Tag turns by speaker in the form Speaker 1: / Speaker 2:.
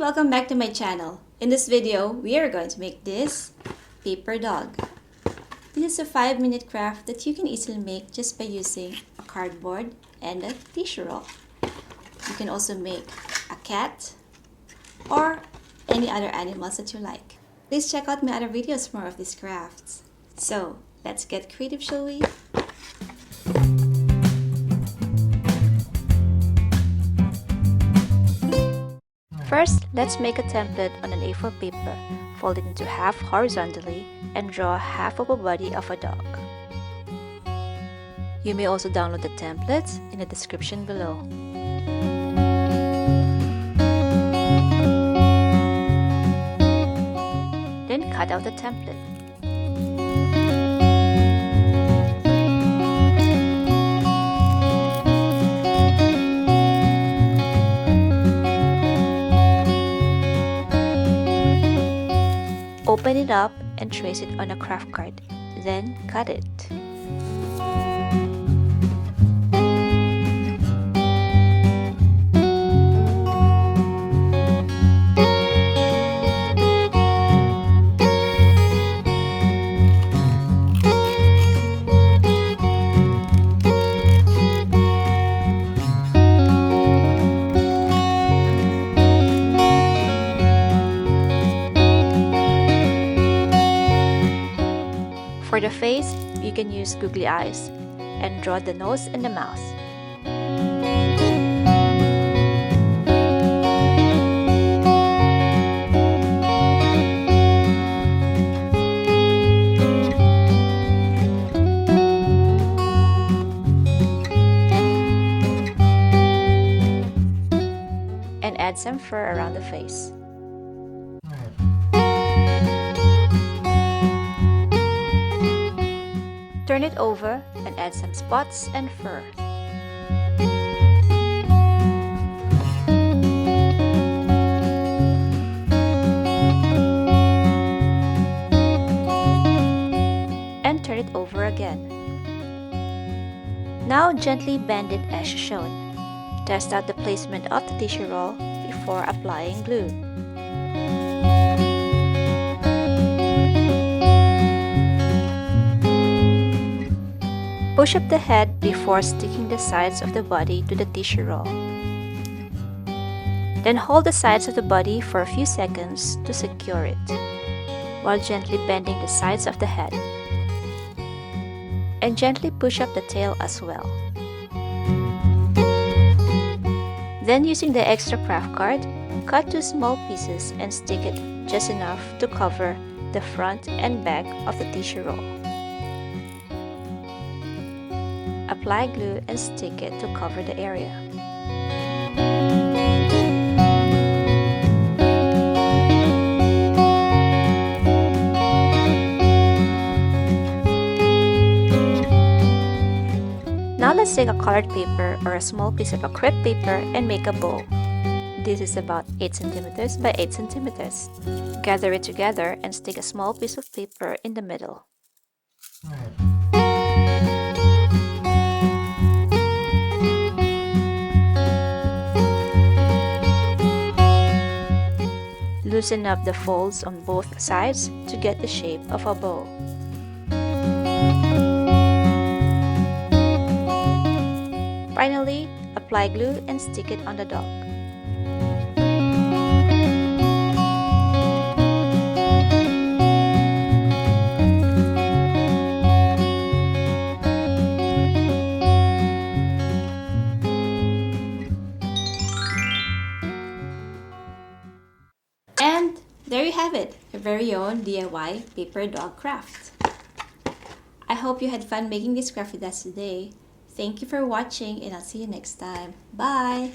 Speaker 1: welcome back to my channel. In this video, we are going to make this paper dog. This is a 5-minute craft that you can easily make just by using a cardboard and a tissue roll. You can also make a cat or any other animals that you like. Please check out my other videos for more of these crafts. So, let's get creative, shall we? First, let's make a template on an A4 paper, fold it into half horizontally, and draw half of a body of a dog. You may also download the templates in the description below. Then cut out the template. Open it up and trace it on a craft card, then cut it. For the face, you can use googly eyes and draw the nose and the mouth. And add some fur around the face. Turn it over and add some spots and fur. And turn it over again. Now gently bend it as shown. Test out the placement of the tissue roll before applying glue. Push up the head before sticking the sides of the body to the tissue roll. Then hold the sides of the body for a few seconds to secure it, while gently bending the sides of the head. And gently push up the tail as well. Then using the extra craft card, cut 2 small pieces and stick it just enough to cover the front and back of the tissue roll. Apply glue and stick it to cover the area. Now let's take a colored paper or a small piece of a crepe paper and make a bow. This is about 8 cm by 8 cm. Gather it together and stick a small piece of paper in the middle. Loosen up the folds on both sides to get the shape of a bow. Finally, apply glue and stick it on the dog. And there you have it, your very own DIY paper dog craft. I hope you had fun making this craft with us today. Thank you for watching and I'll see you next time. Bye!